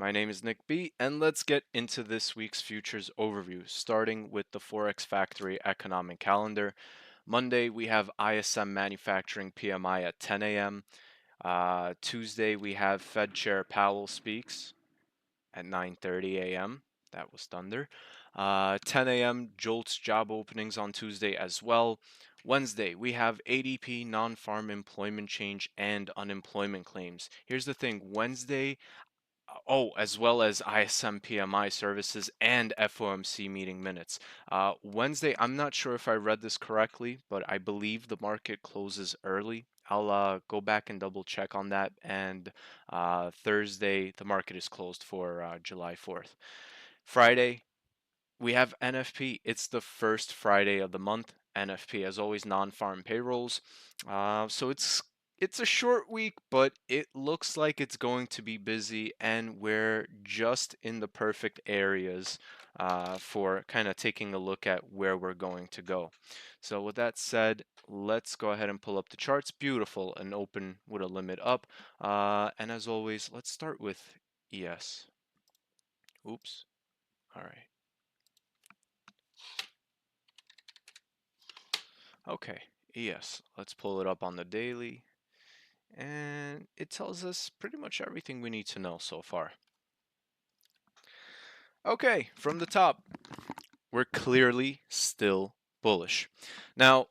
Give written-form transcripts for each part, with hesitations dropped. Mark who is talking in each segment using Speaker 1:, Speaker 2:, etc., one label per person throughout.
Speaker 1: My name is Nick B, and let's get into this week's futures overview, starting with the Forex Factory economic calendar. Monday, we have ISM manufacturing PMI at 10 a.m. Tuesday, we have Fed Chair Powell speaks at 9:30 a.m. That was thunder. 10 a.m. JOLTS job openings on Tuesday as well. Wednesday, we have ADP non-farm employment change and unemployment claims. Here's the thing, Wednesday, as well as ISM PMI services and FOMC meeting minutes. Wednesday, I'm not sure if I read this correctly, but I believe the market closes early. I'll go back and double check on that. And Thursday, the market is closed for July 4th. Friday, we have NFP. It's the first Friday of the month. NFP, as always, non-farm payrolls. So it's a short week, but it looks like it's going to be busy, and we're just in the perfect areas for kind of taking a look at where we're going to go. So with that said, let's go ahead and pull up the charts. Beautiful, and open with a limit up. And as always, let's start with ES. Oops. All right. Okay, ES. Let's pull it up on the daily. And it tells us pretty much everything we need to know so far. Okay, from the top, we're clearly still bullish. Now,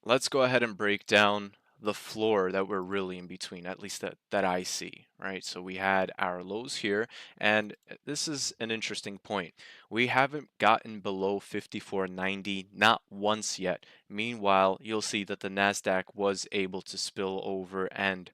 Speaker 1: let's go ahead and break down the floor that we're really in between, at least that I see, right? So we had our lows here, and this is an interesting point. We haven't gotten below 54.90, not once yet. Meanwhile, you'll see that the Nasdaq was able to spill over, and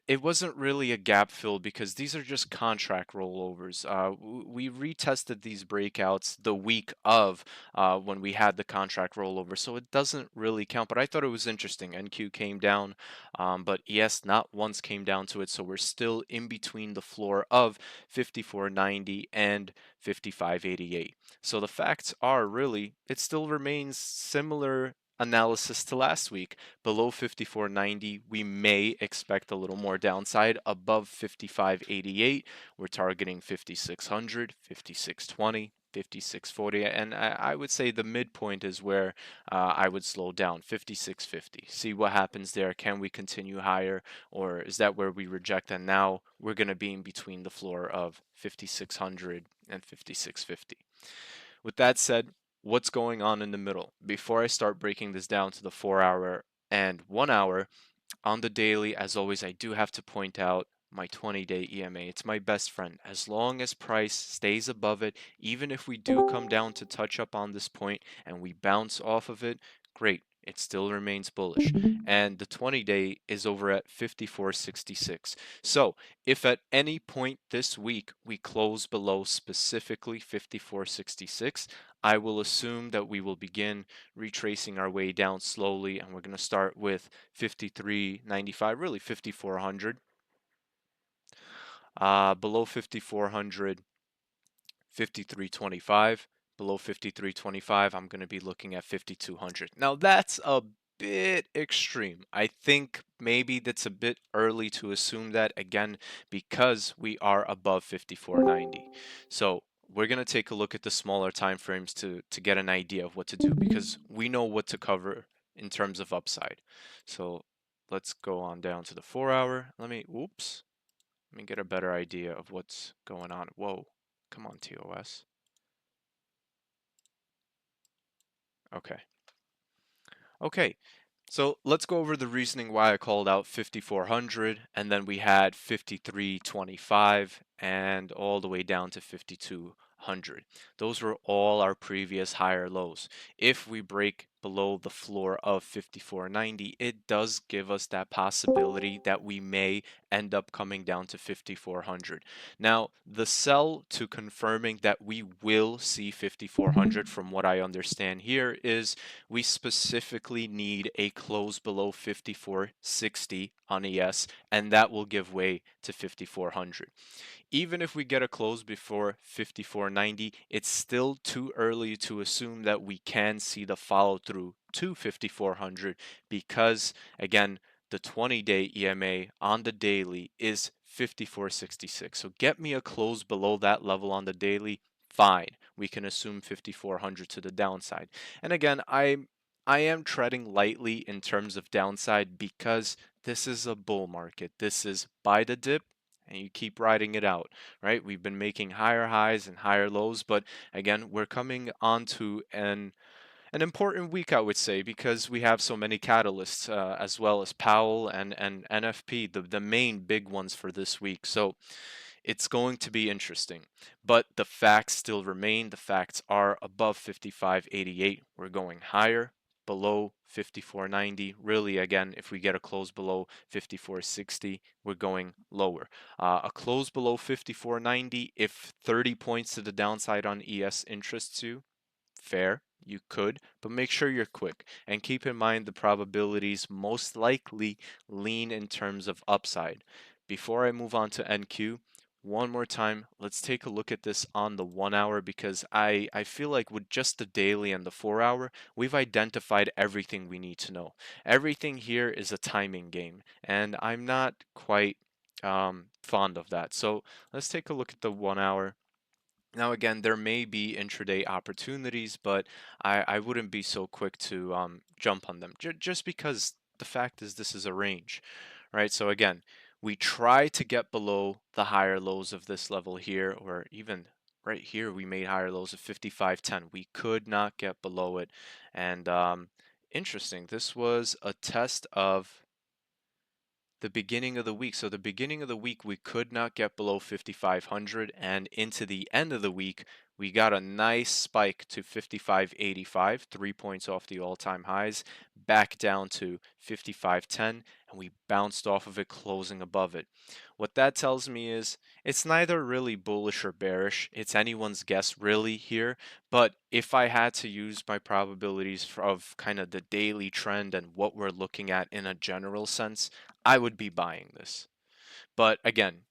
Speaker 1: it wasn't really a gap fill because these are just contract rollovers. We retested these breakouts the week of when we had the contract rollover, so it doesn't really count. But I thought it was interesting. NQ came down, but ES not once came down to it, so we're still in between the floor of 54.90 and 55.88. So the facts are really, it still remains similar analysis to last week. Below 54.90, we may expect a little more downside. Above 55.88, we're targeting 5600, 5620, 5640, and I would say the midpoint is where I would slow down, 5650. See what happens there. Can we continue higher, or is that where we reject? And now we're going to be in between the floor of 5600 and 5650. With that said, what's going on in the middle? Before I start breaking this down to the 4 hour and 1 hour, on the daily, as always, I do have to point out my 20-day EMA. It's my best friend. As long as price stays above it, even if we do come down to touch up on this point and we bounce off of it, great. It still remains bullish. And the 20-day is over at 54.66. So if at any point this week we close below specifically 54.66, I will assume that we will begin retracing our way down slowly, and we're going to start with 53.95, really 5400. Below 5400, 53.25. Below 53.25, I'm going to be looking at 5200. Now that's a bit extreme. I think maybe that's a bit early to assume that, again, because we are above 54.90. So we're going to take a look at the smaller time frames to get an idea of what to do, because we know what to cover in terms of upside. So let's go on down to the 4 hour. Let me get a better idea of what's going on. Whoa, come on, TOS. Okay. Okay, so let's go over the reasoning why I called out 5400, and then we had 5325 and all the way down to 5200. Those were all our previous higher lows. If we break below the floor of 5490, it does give us that possibility that we may end up coming down to 5400. Now, the sell to confirming that we will see 5400, from what I understand here, is we specifically need a close below 5460 on ES, and that will give way to 5400. Even if we get a close before 5490, it's still too early to assume that we can see the follow through to 5400, because again, the 20-day EMA on the daily is 54.66. So get me a close below that level on the daily, fine. We can assume 5400 to the downside. And again, I am treading lightly in terms of downside because this is a bull market. This is buy the dip and you keep riding it out, right? We've been making higher highs and higher lows, but again, we're coming onto an important week, I would say, because we have so many catalysts, as well as Powell and NFP, the main big ones for this week. So it's going to be interesting. But the facts still remain. The facts are above 55.88. We're going higher, below 54.90. Really, again, if we get a close below 54.60, we're going lower. A close below 54.90, if 30 points to the downside on ES interests you, fair, you could, but make sure you're quick. And keep in mind the probabilities most likely lean in terms of upside. Before I move on to NQ, one more time, let's take a look at this on the 1 hour because I feel like with just the daily and the 4 hour, we've identified everything we need to know. Everything here is a timing game, and I'm not quite fond of that. So let's take a look at the 1 hour. Now, again, there may be intraday opportunities, but I wouldn't be so quick to jump on them just because the fact is this is a range, right? So again, we try to get below the higher lows of this level here, or even right here, we made higher lows of 55.10. We could not get below it. And interesting, this was a test of the beginning of the week. So the beginning of the week, we could not get below 5,500, and into the end of the week, we got a nice spike to 55.85, 3 points off the all-time highs, back down to 55.10, and we bounced off of it, closing above it. What that tells me is it's neither really bullish or bearish. It's anyone's guess really here. But if I had to use my probabilities of kind of the daily trend and what we're looking at in a general sense, I would be buying this. But again,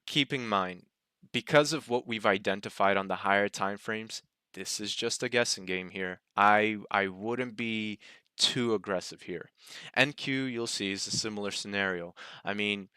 Speaker 1: keep in mind, because of what we've identified on the higher time frames, this is just a guessing game here. I wouldn't be too aggressive here. NQ, you'll see, is a similar scenario. I mean,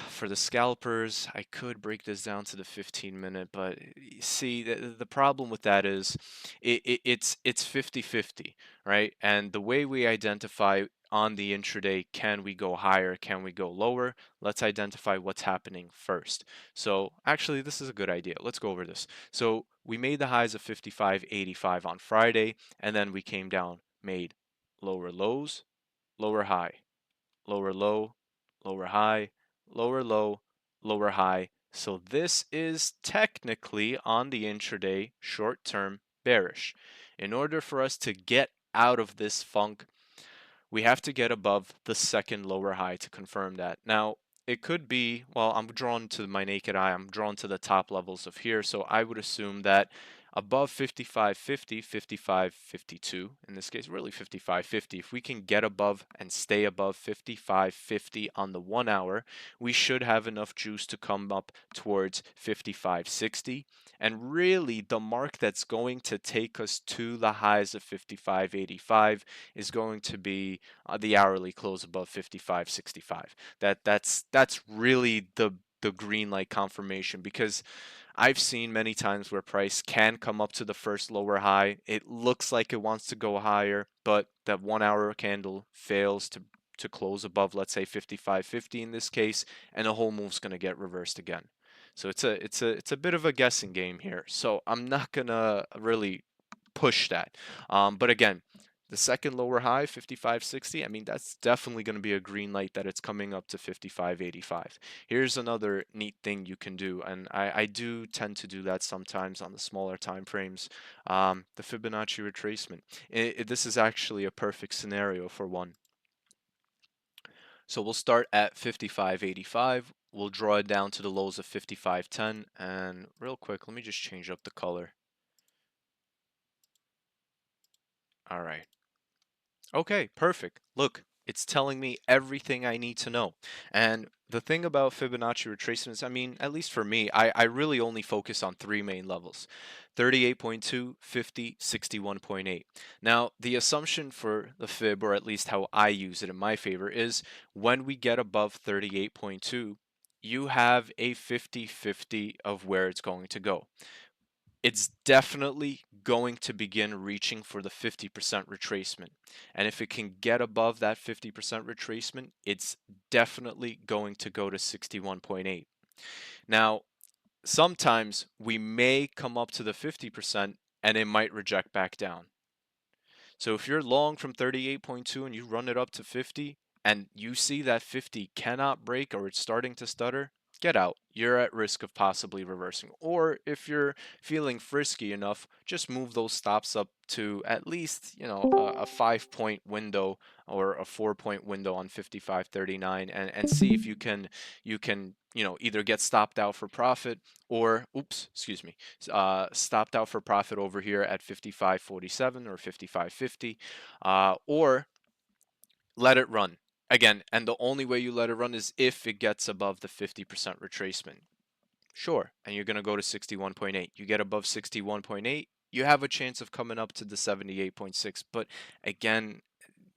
Speaker 1: for the scalpers, I could break this down to the 15-minute, but see, the problem with that is it's 50-50, right? And the way we identify on the intraday, can we go higher, can we go lower? Let's identify what's happening first. So actually, this is a good idea. Let's go over this. So we made the highs of 55.85 on Friday, and then we came down, made lower lows, lower high, lower low, lower high, lower low, lower high. So this is technically on the intraday short term bearish. In order for us to get out of this funk, we have to get above the second lower high to confirm that. Now, it could be, well, I'm drawn to my naked eye, I'm drawn to the top levels of here, so I would assume that above 55.50, 55.52, in this case, really 55.50, if we can get above and stay above 55.50 on the 1 hour, we should have enough juice to come up towards 55.60. And really, the mark that's going to take us to the highs of 55.85 is going to be the hourly close above 55.65. That's really the green light confirmation, because I've seen many times where price can come up to the first lower high. It looks like it wants to go higher, but that 1 hour candle fails to close above, let's say 55.50 in this case, and the whole move's going to get reversed again. So it's a bit of a guessing game here. So I'm not gonna really push that. But again, the second lower high, 55.60, I mean, that's definitely going to be a green light that it's coming up to 55.85. Here's another neat thing you can do, and I do tend to do that sometimes on the smaller time frames, the Fibonacci retracement. This is actually a perfect scenario for one. So we'll start at 55.85. We'll draw it down to the lows of 55.10. And real quick, let me just change up the color. All right. Okay, perfect. Look, it's telling me everything I need to know. And the thing about Fibonacci retracements, I mean, at least for me, I really only focus on three main levels: 38.2, 50, 61.8. Now, the assumption for the fib, or at least how I use it in my favor, is when we get above 38.2, you have a 50-50 of where it's going to go. It's definitely going to begin reaching for the 50% retracement. And if it can get above that 50% retracement, it's definitely going to go to 61.8. Now, sometimes we may come up to the 50% and it might reject back down. So if you're long from 38.2 and you run it up to 50 and you see that 50 cannot break or it's starting to stutter, get out. You're at risk of possibly reversing. Or if you're feeling frisky enough, just move those stops up to at least, a 5-point window or a 4-point window on 55.39 and see if you can either get stopped out for profit or excuse me, stopped out for profit over here at 55.47 or 55.50, or let it run again. And the only way you let it run is if it gets above the 50% retracement. Sure, and you're going to go to 61.8. You get above 61.8, you have a chance of coming up to the 78.6. But again,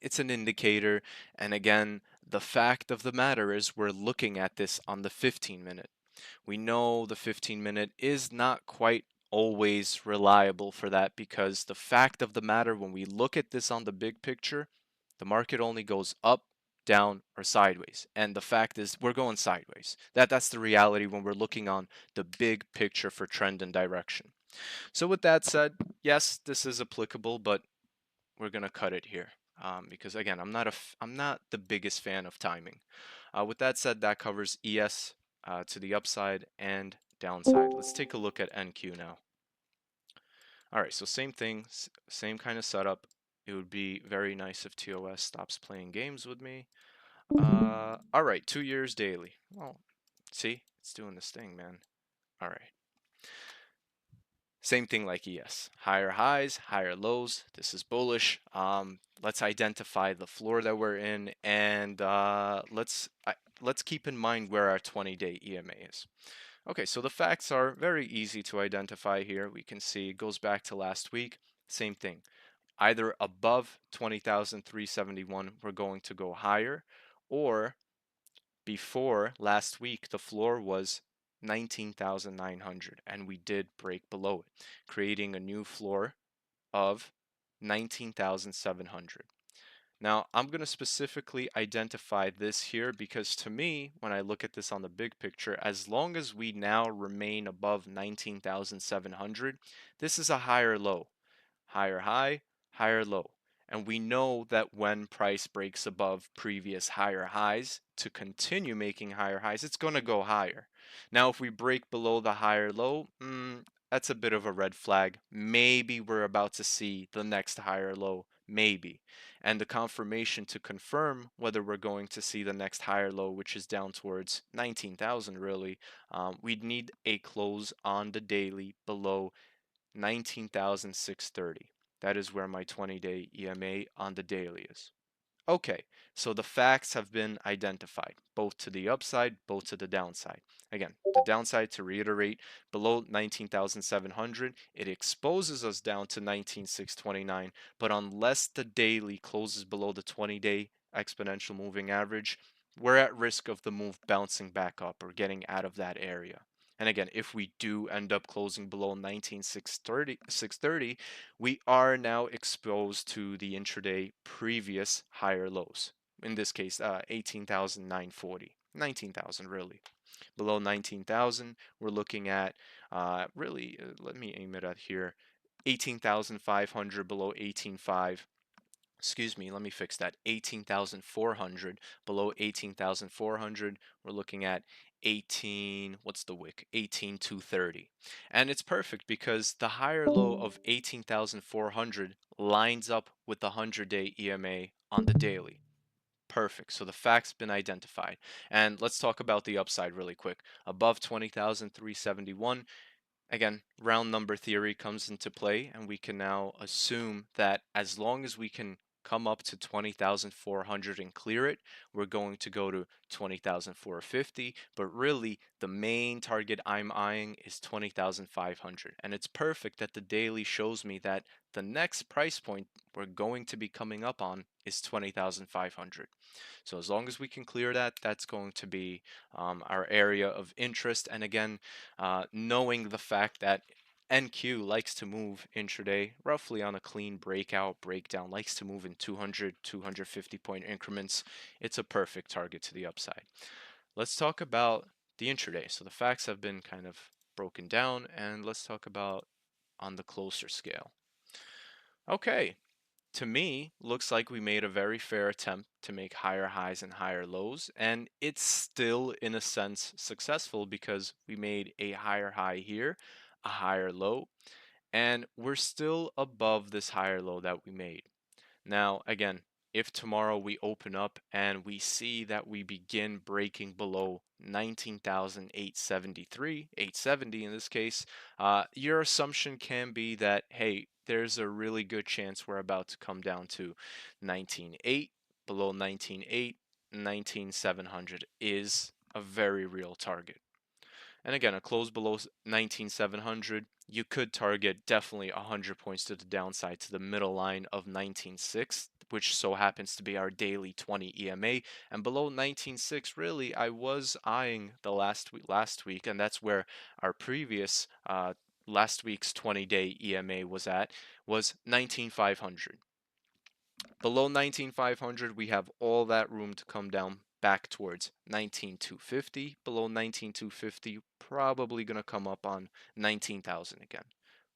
Speaker 1: it's an indicator. And again, the fact of the matter is we're looking at this on the 15-minute. We know the 15-minute is not quite always reliable for that, because the fact of the matter, when we look at this on the big picture, the market only goes up, down, or sideways. And the fact is we're going sideways. That's the reality when we're looking on the big picture for trend and direction. So with that said, yes, this is applicable, but we're going to cut it here. Because again, I'm not the biggest fan of timing. With that said, that covers ES to the upside and downside. Let's take a look at NQ now. All right, so same thing, same kind of setup. It would be very nice if TOS stops playing games with me. All right, 2 years daily. Well, see, it's doing this thing, man. All right. Same thing like ES. Higher highs, higher lows. This is bullish. Let's identify the floor that we're in, and let's keep in mind where our 20-day EMA is. Okay, so the facts are very easy to identify here. We can see it goes back to last week. Same thing. Either above 20,371, we're going to go higher, or before last week, the floor was 19,900, and we did break below it, creating a new floor of 19,700. Now, I'm going to specifically identify this here because to me, when I look at this on the big picture, as long as we now remain above 19,700, this is a higher low. Higher high, higher low. And we know that when price breaks above previous higher highs to continue making higher highs, it's going to go higher. Now, if we break below the higher low, that's a bit of a red flag. Maybe we're about to see the next higher low, maybe. And the confirmation to confirm whether we're going to see the next higher low, which is down towards 19,000 really, we'd need a close on the daily below 19,630. That is where my 20-day EMA on the daily is. Okay, so the facts have been identified, both to the upside, both to the downside. Again, the downside, to reiterate, below 19,700, it exposes us down to 19,629, but unless the daily closes below the 20-day exponential moving average, we're at risk of the move bouncing back up or getting out of that area. And again, if we do end up closing below 19,630, we are now exposed to the intraday previous higher lows. In this case, 18,940, 19,000 really. Below 19,000, we're looking at let me aim it at here, 18,500 below 18,500. Excuse me, let me fix that. 18,400. Below 18,400, we're looking at what's the wick? 18,230. And it's perfect because the higher low of 18,400 lines up with the 100-day EMA on the daily. Perfect. So the fact's been identified. And let's talk about the upside really quick. Above 20,371, again, round number theory comes into play, and we can now assume that as long as we can come up to 20,400 and clear it, we're going to go to 20,450. But really, the main target I'm eyeing is 20,500. And it's perfect that the daily shows me that the next price point we're going to be coming up on is 20,500. So as long as we can clear that, that's going to be our area of interest. And again, knowing the fact that NQ likes to move intraday roughly on a clean breakout, breakdown, likes to move in 200, 250 point increments. It's a perfect target to the upside. Let's talk about the intraday. So the facts have been kind of broken down, and let's talk about on the closer scale. Okay, to me, looks like we made a very fair attempt to make higher highs and higher lows, and it's still, in a sense, successful because we made a higher high here, a higher low, and we're still above this higher low that we made. Now, again, if tomorrow we open up and we see that we begin breaking below 19,873, 870 in this case, your assumption can be that, hey, there's a really good chance we're about to come down to 19.8, below 19.8, 19,700 is a very real target. And again, a close below 19,700, you could target definitely 100 points to the downside to the middle line of 19.6, which so happens to be our daily 20 EMA. And below 19.6, really, I was eyeing the last week, and that's where our previous last week's 20-day EMA was 19,500. Below 19,500, we have all that room to come down back towards 19,250. Below 19,250, probably going to come up on 19,000 again.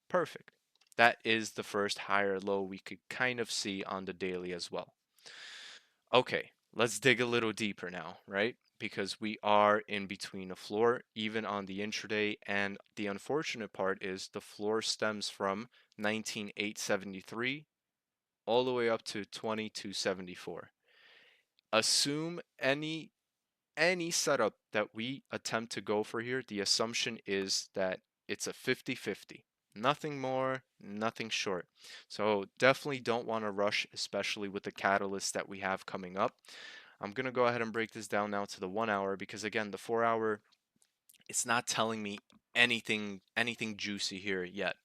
Speaker 1: Perfect. That is the first higher low we could kind of see on the daily as well. Okay, let's dig a little deeper now, right? Because we are in between a floor, even on the intraday, and the unfortunate part is the floor stems from 19,873 all the way up to 2274. Assume any setup that we attempt to go for here, the assumption is that it's a 50-50. Nothing more, nothing short. So definitely don't want to rush, especially with the catalysts that we have coming up. I'm going to go ahead and break this down now to the 1 hour because again, the 4 hour, it's not telling me anything juicy here yet.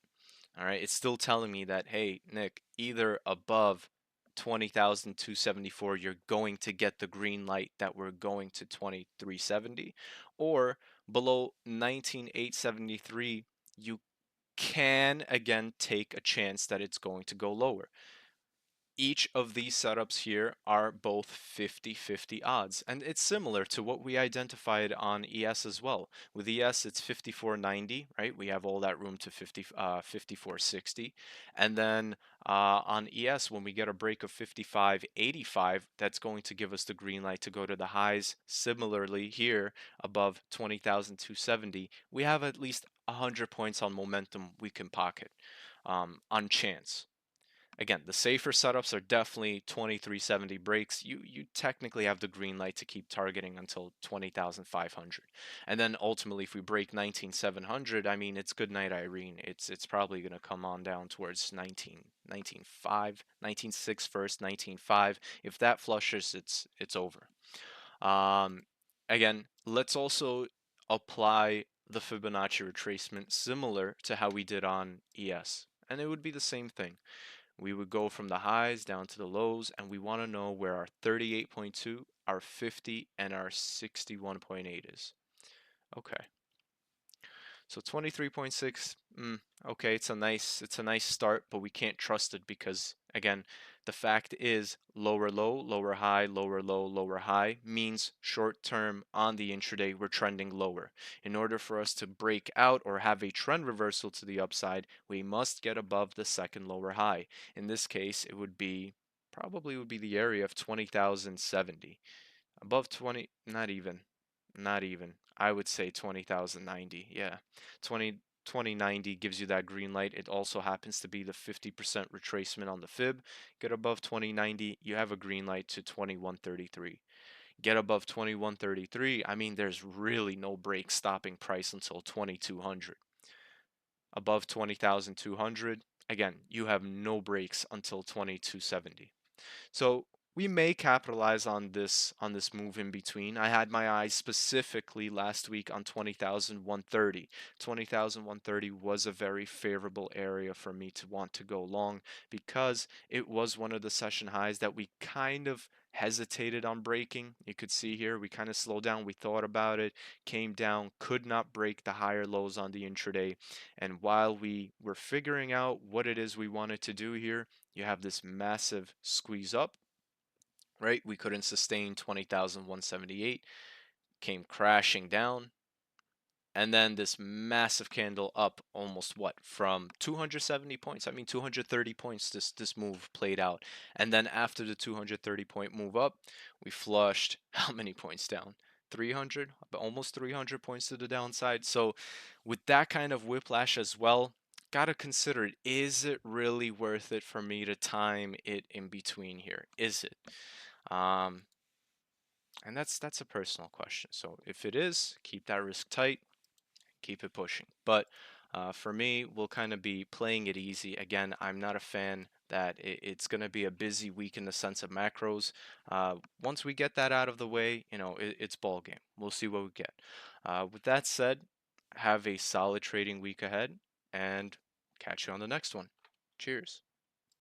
Speaker 1: All right, it's still telling me that, hey, Nick, either above 20,274, you're going to get the green light that we're going to 2370, or below 19,873, you can again take a chance that it's going to go lower. Each of these setups here are both 50-50 odds. And it's similar to what we identified on ES as well. With ES, it's 54.90, right? We have all that room to 54.60. And then on ES, when we get a break of 55.85, that's going to give us the green light to go to the highs. Similarly here, above 20,270, we have at least 100 points on momentum we can pocket on chance. Again, the safer setups are definitely 2370 breaks. You technically have the green light to keep targeting until 20,500. And then ultimately if we break 19,700, I mean it's good night Irene. It's probably going to come on down towards 19.5, 19.6 first, 19.5. If that flushes, it's over. Um Again, let's also apply the Fibonacci retracement similar to how we did on ES. And it would be the same thing. We would go from the highs down to the lows, and we want to know where our 38.2, our 50, and our 61.8 is. Okay. So 23.6, okay, it's a nice start, but we can't trust it because again, the fact is lower low, lower high, lower low, lower high means short term on the intraday we're trending lower. In order for us to break out or have a trend reversal to the upside, we must get above the second lower high. In this case, it would be probably would be the area of 20,070. Above 20, not even. I would say 20,090. Yeah. 2090 gives you that green light. It also happens to be the 50% retracement on the fib. Get above 2090, you have a green light to 2133. Get above 2133, I mean, there's really no break stopping price until 2200. Above 20,200, again, you have no breaks until 2270. So we may capitalize on this move in between. I had my eyes specifically last week on 20,130. 20,130 was a very favorable area for me to want to go long because it was one of the session highs that we kind of hesitated on breaking. You could see here we kind of slowed down. We thought about it, came down, could not break the higher lows on the intraday. And while we were figuring out what it is we wanted to do here, you have this massive squeeze up, right? We couldn't sustain 20,178, came crashing down, and then this massive candle up almost what, from 270 points, I mean 230 points. This move played out, and then after the 230 point move up, we flushed how many points down? 300, almost 300 points to the downside. So with that kind of whiplash as well, gotta consider it. Is it really worth it for me to time it in between here? Is it? um and that's a personal question. So if it is, keep that risk tight, keep it pushing. But for me, we'll kind of be playing it easy. Again, I'm not a fan that it's going to be a busy week in the sense of macros. Once we get that out of the way, it's ball game. We'll see what we get. With that said, have a solid trading week ahead and catch you on the next one. Cheers.